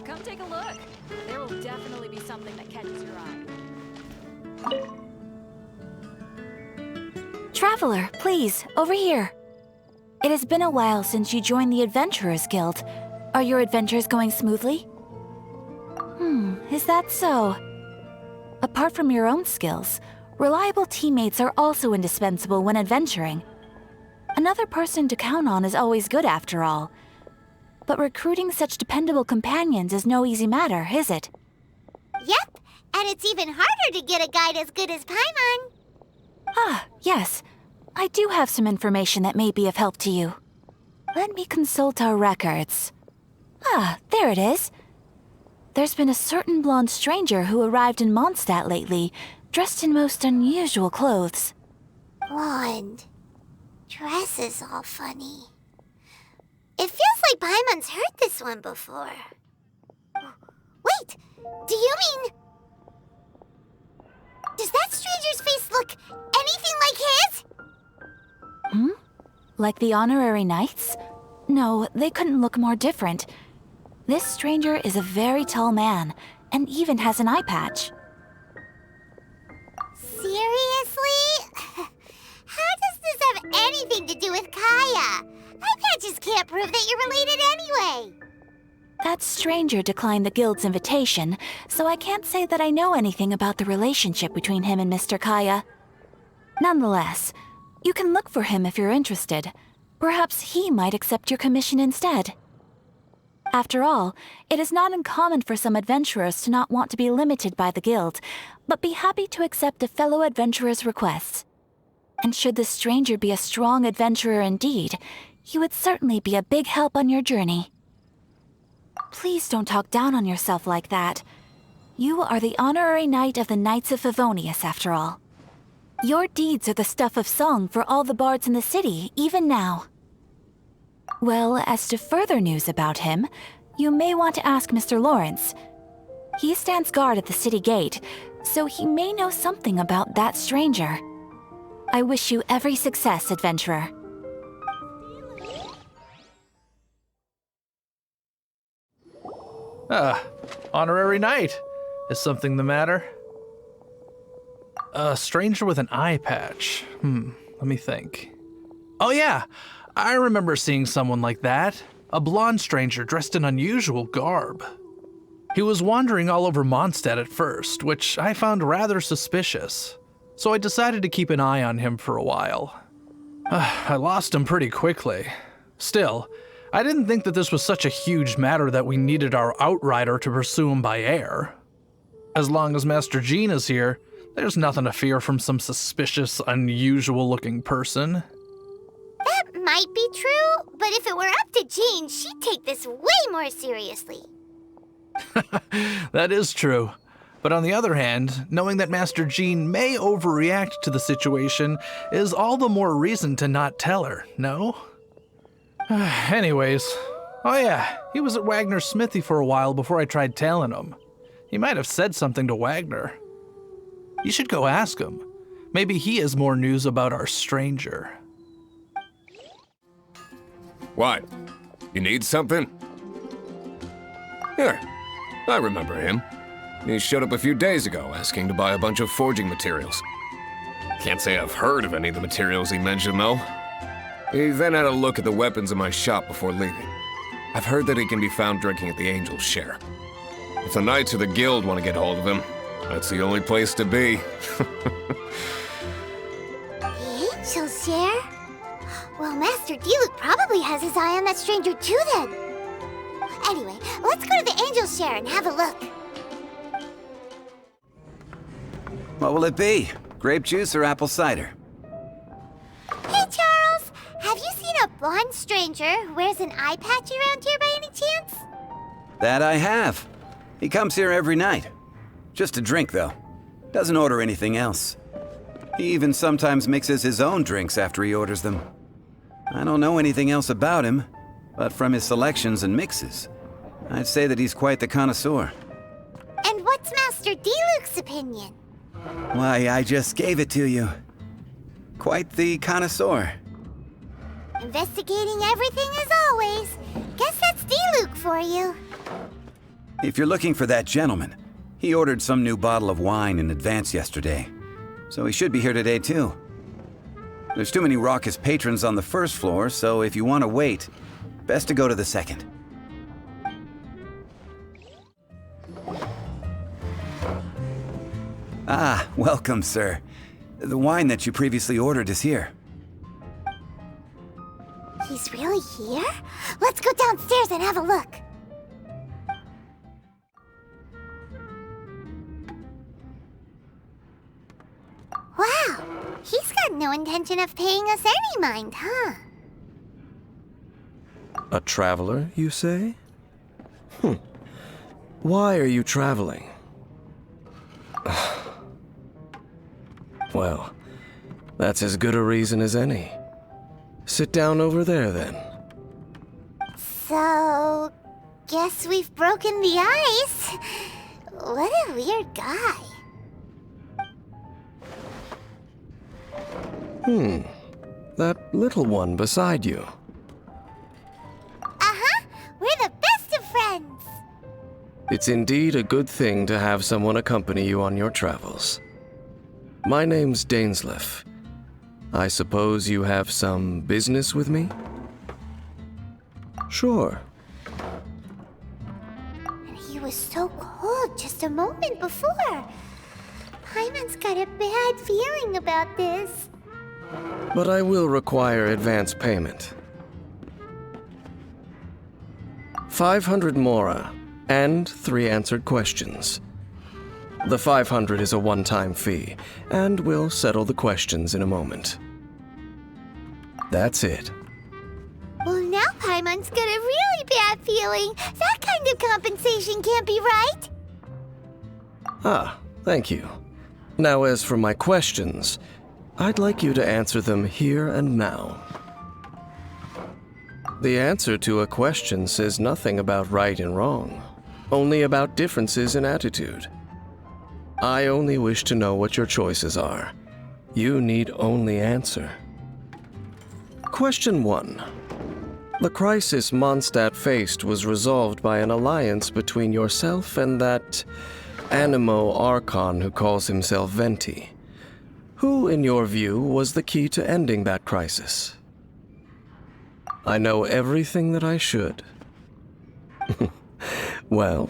Come take a look. There will definitely be something that catches your eye. Traveler, please, over here. It has been a while since you joined the Adventurers Guild. Are your adventures going smoothly? Is that so? Apart from your own skills, reliable teammates are also indispensable when adventuring. Another person to count on is always good after all. But recruiting such dependable companions is no easy matter, is it? Yep, and it's even harder to get a guide as good as Paimon. Ah, yes. I do have some information that may be of help to you. Let me consult our records. Ah, there it is. There's been a certain blonde stranger who arrived in Mondstadt lately, dressed in most unusual clothes. Blonde. Dresses all funny. It feels like Paimon's heard this one before. Wait, do you mean... Does that stranger's face look anything like his? Like the honorary knights? No, they couldn't look more different. This stranger is a very tall man, and even has an eye patch. Seriously? How does this have anything to do with Kaya? Eye patches can't prove that you're related anyway. That stranger declined the guild's invitation, so I can't say that I know anything about the relationship between him and Mr. Kaya. Nonetheless, you can look for him if you're interested. Perhaps he might accept your commission instead. After all, it is not uncommon for some adventurers to not want to be limited by the guild, but be happy to accept a fellow adventurer's requests. And should the stranger be a strong adventurer indeed, he would certainly be a big help on your journey. Please don't talk down on yourself like that. You are the honorary knight of the Knights of Favonius, after all. Your deeds are the stuff of song for all the bards in the city, even now. Well, as to further news about him, you may want to ask Mr. Lawrence. He stands guard at the city gate, so he may know something about that stranger. I wish you every success, adventurer. Honorary knight. Is something the matter? A stranger with an eye patch. Let me think. Oh yeah, I remember seeing someone like that. A blonde stranger dressed in unusual garb. He was wandering all over Mondstadt at first, which I found rather suspicious. So I decided to keep an eye on him for a while. I lost him pretty quickly. Still, I didn't think that this was such a huge matter that we needed our outrider to pursue him by air. As long as Master Jean is here, there's nothing to fear from some suspicious, unusual-looking person. That might be true, but if it were up to Jean, she'd take this way more seriously. That is true. But on the other hand, knowing that Master Jean may overreact to the situation is all the more reason to not tell her, no? Anyways, oh yeah, he was at Wagner's smithy for a while before I tried tailing him. He might have said something to Wagner. You should go ask him. Maybe he has more news about our stranger. What? You need something? Here, I remember him. He showed up a few days ago asking to buy a bunch of forging materials. Can't say I've heard of any of the materials he mentioned, though. He then had a look at the weapons in my shop before leaving. I've heard that he can be found drinking at the Angel's Share. If the Knights of the Guild want to get hold of him, that's the only place to be. The Angel's Share? Well, Master Diluc probably has his eye on that stranger too, then. Anyway, let's go to the Angel's Share and have a look. What will it be? Grape juice or apple cider? Hey, Charles! Have you seen a blonde stranger who wears an eye patch around here by any chance? That I have. He comes here every night. Just to drink, though. Doesn't order anything else. He even sometimes mixes his own drinks after he orders them. I don't know anything else about him, but from his selections and mixes, I'd say that he's quite the connoisseur. And what's Master Diluc's opinion? Why, I just gave it to you. Quite the connoisseur. Investigating everything as always. Guess that's Diluc for you. If you're looking for that gentleman, he ordered some new bottle of wine in advance yesterday, so he should be here today too. There's too many raucous patrons on the first floor, so if you want to wait, best to go to the second. Ah, welcome, sir. The wine that you previously ordered is here. He's really here? Let's go downstairs and have a look. Wow, he's got no intention of paying us any mind, huh? A traveler, you say? Why are you traveling? Well, that's as good a reason as any. Sit down over there, then. So, guess we've broken the ice. What a weird guy. That little one beside you. Uh-huh, we're the best of friends. It's indeed a good thing to have someone accompany you on your travels. My name's Dainsleif. I suppose you have some business with me? Sure. And he was so cold just a moment before. Paimon's got a bad feeling about this. But I will require advance payment. 500 mora, and 3 answered questions. The 500 is a one-time fee, and we'll settle the questions in a moment. That's it. Well, now Paimon's got a really bad feeling. That kind of compensation can't be right. Ah, thank you. Now, as for my questions, I'd like you to answer them here and now. The answer to a question says nothing about right and wrong, only about differences in attitude. I only wish to know what your choices are. You need only answer. Question 1. The crisis Mondstadt faced was resolved by an alliance between yourself and that Animo Archon who calls himself Venti. Who, in your view, was the key to ending that crisis? I know everything that I should. Well,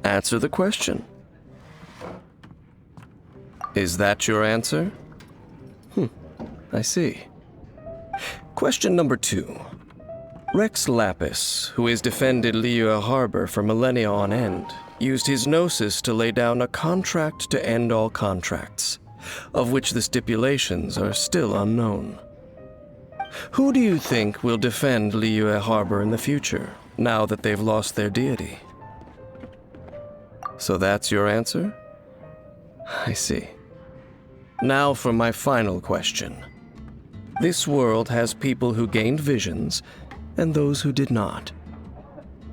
answer the question. Is that your answer? I see. Question number 2. Rex Lapis, who has defended Liyue Harbor for millennia on end, used his gnosis to lay down a contract to end all contracts, of which the stipulations are still unknown. Who do you think will defend Liyue Harbor in the future, now that they've lost their deity? So that's your answer? I see. Now for my final question. This world has people who gained visions, and those who did not.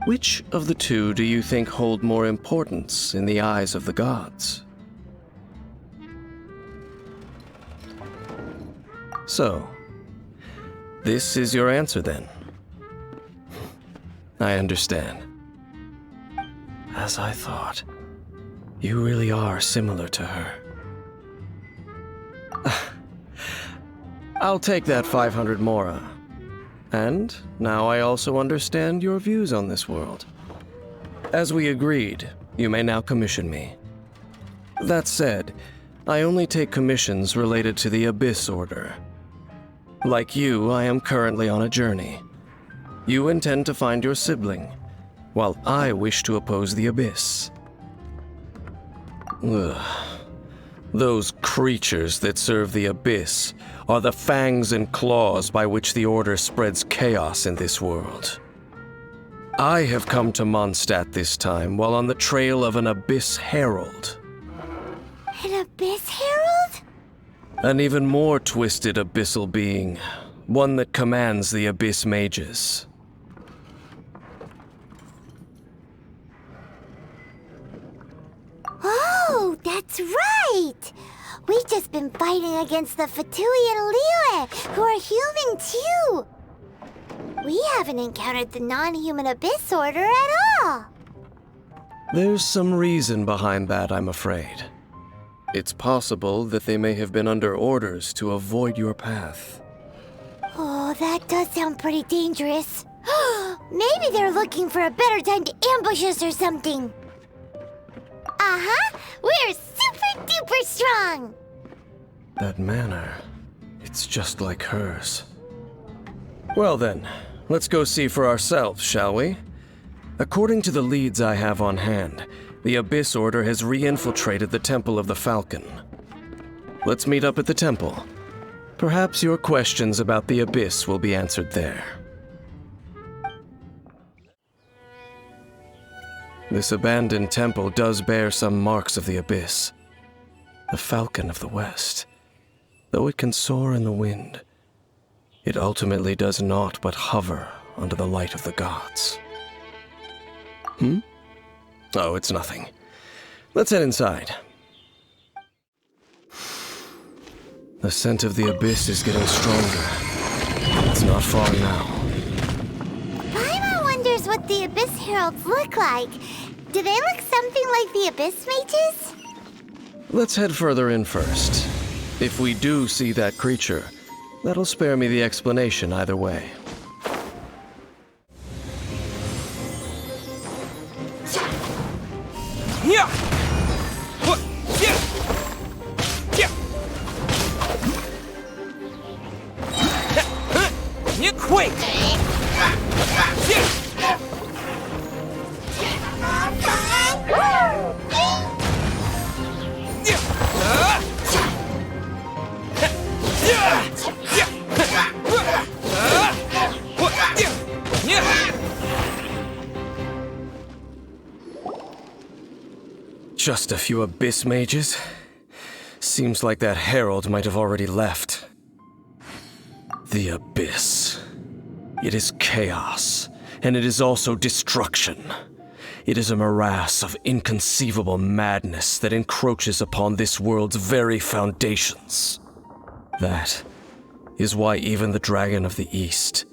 Which of the two do you think hold more importance in the eyes of the gods? So, this is your answer then. I understand. As I thought, you really are similar to her. I'll take that 500 mora. And now I also understand your views on this world. As we agreed, you may now commission me. That said, I only take commissions related to the Abyss Order. Like you, I am currently on a journey. You intend to find your sibling, while I wish to oppose the Abyss. Ugh. Those creatures that serve the Abyss are the fangs and claws by which the Order spreads chaos in this world. I have come to Mondstadt this time while on the trail of an Abyss Herald. An Abyss Herald? An even more twisted abyssal being, one that commands the Abyss Mages. Oh, that's right! We've just been fighting against the Fatui and Liyue, who are human too! We haven't encountered the non-human Abyss Order at all! There's some reason behind that, I'm afraid. It's possible that they may have been under orders to avoid your path. Oh, that does sound pretty dangerous. Maybe they're looking for a better time to ambush us or something. Uh-huh! We're super duper strong! That manner, it's just like hers. Well then, let's go see for ourselves, shall we? According to the leads I have on hand, the Abyss Order has re-infiltrated the Temple of the Falcon. Let's meet up at the temple. Perhaps your questions about the Abyss will be answered there. This abandoned temple does bear some marks of the Abyss. The Falcon of the West. Though it can soar in the wind, it ultimately does naught but hover under the light of the gods. Oh, it's nothing. Let's head inside. The scent of the Abyss is getting stronger. It's not far now. Paimon wonders what the Abyss Heralds look like. Do they look something like the Abyss Mages? Let's head further in first. If we do see that creature, that'll spare me the explanation either way. Quick! Just a few Abyss Mages? Seems like that herald might have already left. The Abyss. It is chaos, and it is also destruction. It is a morass of inconceivable madness that encroaches upon this world's very foundations. That is why even the Dragon of the East,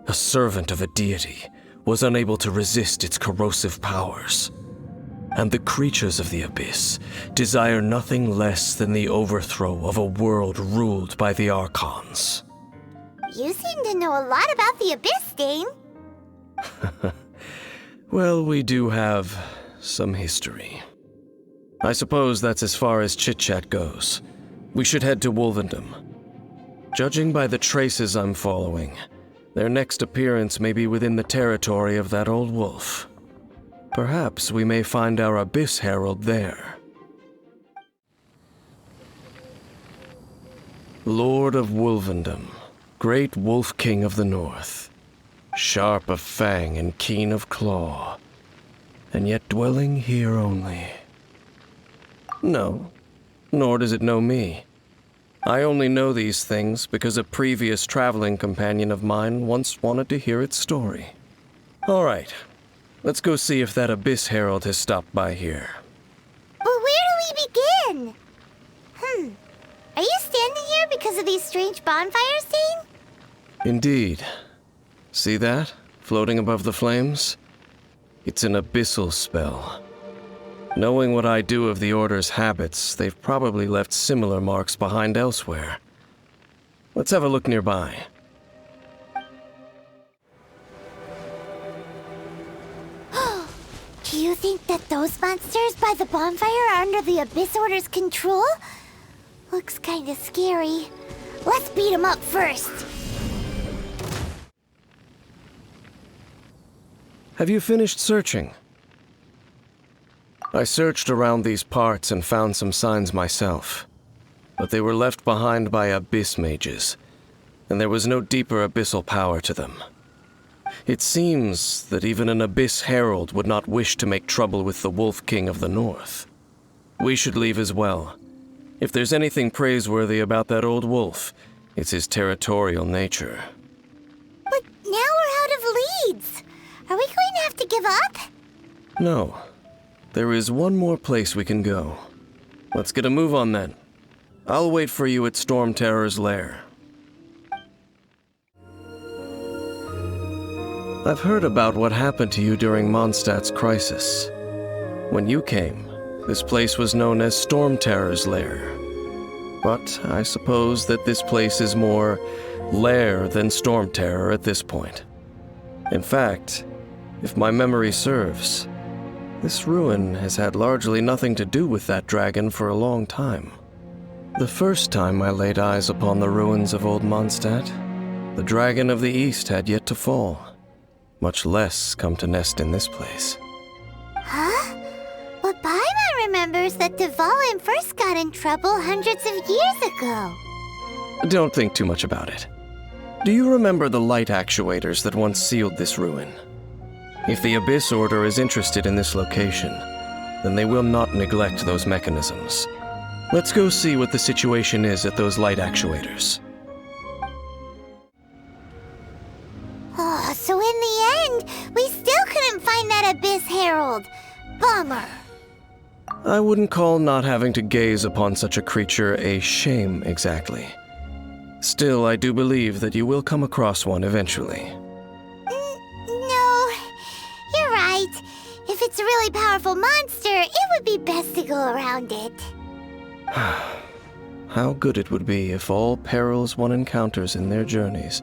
a servant of a deity, was unable to resist its corrosive powers. And the creatures of the Abyss desire nothing less than the overthrow of a world ruled by the Archons. You seem to know a lot about the Abyss, Dane. Well, we do have some history. I suppose that's as far as chit-chat goes. We should head to Wolvendom. Judging by the traces I'm following, their next appearance may be within the territory of that old wolf. Perhaps we may find our Abyss Herald there. Lord of Wolvendom, great Wolf King of the North, sharp of fang and keen of claw, and yet dwelling here only. No, nor does it know me. I only know these things because a previous traveling companion of mine once wanted to hear its story. All right, let's go see if that Abyss Herald has stopped by here. But where do we begin? Are you standing here because of these strange bonfires, Dane? Indeed. See that, floating above the flames? It's an abyssal spell. Knowing what I do of the Order's habits, they've probably left similar marks behind elsewhere. Let's have a look nearby. Do you think that those monsters by the bonfire are under the Abyss Order's control? Looks kinda scary. Let's beat them up first. Have you finished searching? I searched around these parts and found some signs myself, but they were left behind by Abyss Mages, and there was no deeper abyssal power to them. It seems that even an Abyss Herald would not wish to make trouble with the Wolf King of the North. We should leave as well. If there's anything praiseworthy about that old wolf, it's his territorial nature. But now we're out of leads. Are we going to have to give up? No. There is one more place we can go. Let's get a move on then. I'll wait for you at Storm Terror's lair. I've heard about what happened to you during Mondstadt's crisis. When you came, this place was known as Storm Terror's Lair. But I suppose that this place is more lair than Storm Terror at this point. In fact, if my memory serves, this ruin has had largely nothing to do with that dragon for a long time. The first time I laid eyes upon the ruins of old Mondstadt, the dragon of the east had yet to fall, much less come to nest in this place. Huh? But Paimon remembers that Dvalin first got in trouble hundreds of years ago. Don't think too much about it. Do you remember the light actuators that once sealed this ruin? If the Abyss Order is interested in this location, then they will not neglect those mechanisms. Let's go see what the situation is at those light actuators. Oh, so in the end, we still couldn't find that Abyss Herald. Bummer. I wouldn't call not having to gaze upon such a creature a shame exactly. Still, I do believe that you will come across one eventually. No, you're right. If it's a really powerful monster, it would be best to go around it. How good it would be if all perils one encounters in their journeys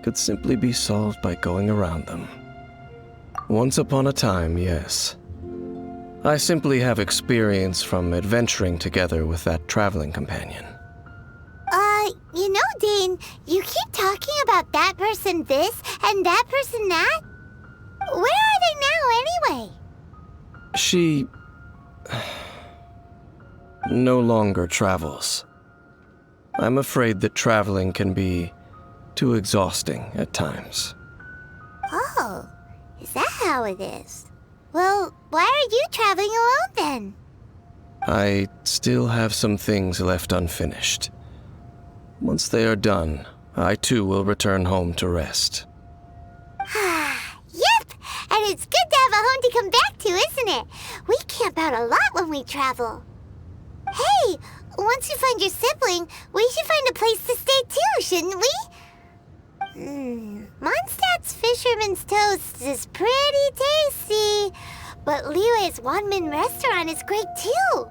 could simply be solved by going around them. Once upon a time, yes. I simply have experience from adventuring together with that traveling companion. You know, Dane, you keep talking about that person this and that person that. Where are they now, anyway? She no longer travels. I'm afraid that traveling can be too exhausting at times. Oh, is that how it is? Well, why are you traveling alone then? I still have some things left unfinished. Once they are done, I too will return home to rest. Yep, and it's good to have a home to come back to, isn't it? We camp out a lot when we travel. Hey, once you find your sibling, we should find a place to stay too, shouldn't we? Mondstadt's Fisherman's Toast is pretty tasty, but Liyue's Wanmin restaurant is great too.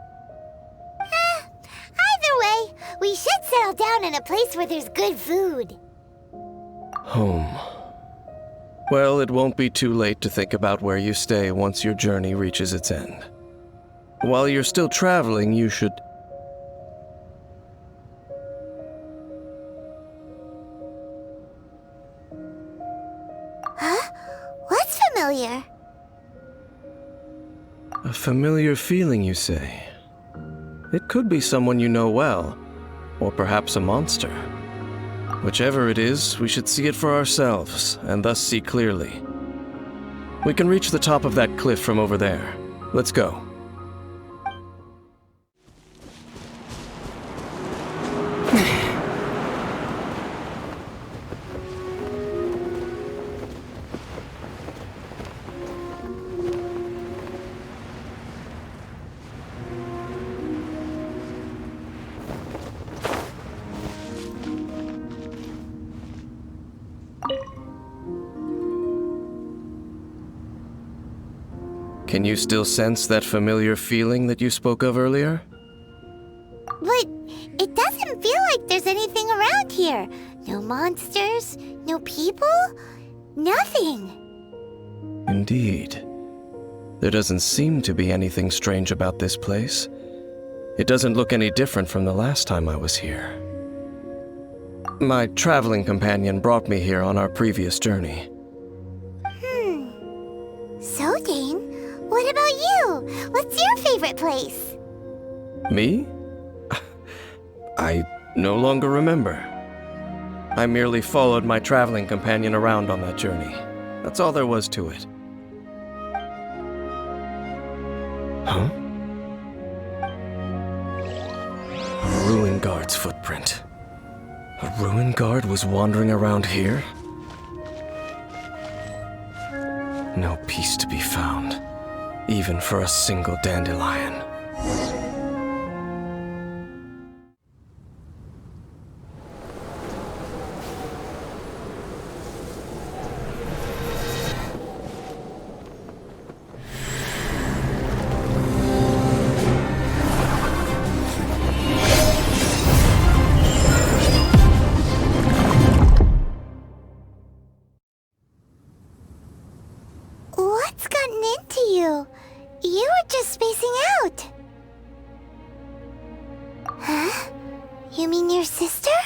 Either way, we should settle down in a place where there's good food. Home. Well, it won't be too late to think about where you stay once your journey reaches its end. While you're still traveling, you should... Huh? What's familiar? A familiar feeling, you say? It could be someone you know well, or perhaps a monster. Whichever it is, we should see it for ourselves, and thus see clearly. We can reach the top of that cliff from over there. Let's go. Can you still sense that familiar feeling that you spoke of earlier? But it doesn't feel like there's anything around here. No monsters, no people, nothing. Indeed. There doesn't seem to be anything strange about this place. It doesn't look any different from the last time I was here. My traveling companion brought me here on our previous journey. So, Dane, what about you? What's your favorite place? Me? I no longer remember. I merely followed my traveling companion around on that journey. That's all there was to it. Huh? A ruin guard's footprint. A ruin guard was wandering around here? No peace to be found, even for a single dandelion. you. You were just spacing out. Huh? You mean your sister?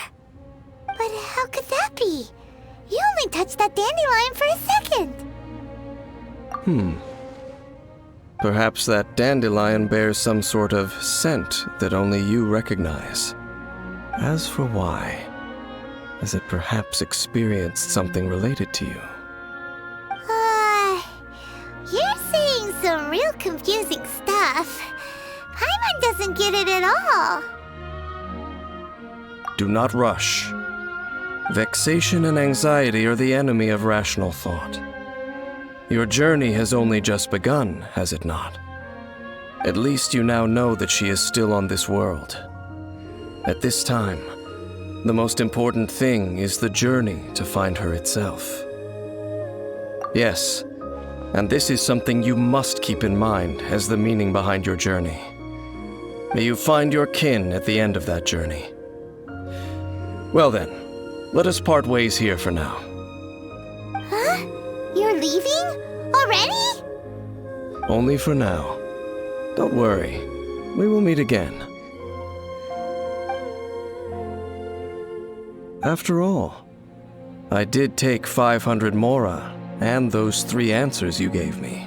But how could that be? You only touched that dandelion for a second. Perhaps that dandelion bears some sort of scent that only you recognize. As for why, has it perhaps experienced something related to you? You're saying some real confusing stuff. Paimon doesn't get it at all. Do not rush. Vexation and anxiety are the enemy of rational thought. Your journey has only just begun, has it not? At least you now know that she is still on this world. At this time, the most important thing is the journey to find her itself. Yes, and this is something you must keep in mind as the meaning behind your journey. May you find your kin at the end of that journey. Well then, let us part ways here for now. Huh? You're leaving? Already? Only for now. Don't worry, we will meet again. After all, I did take 500 mora and those 3 answers you gave me.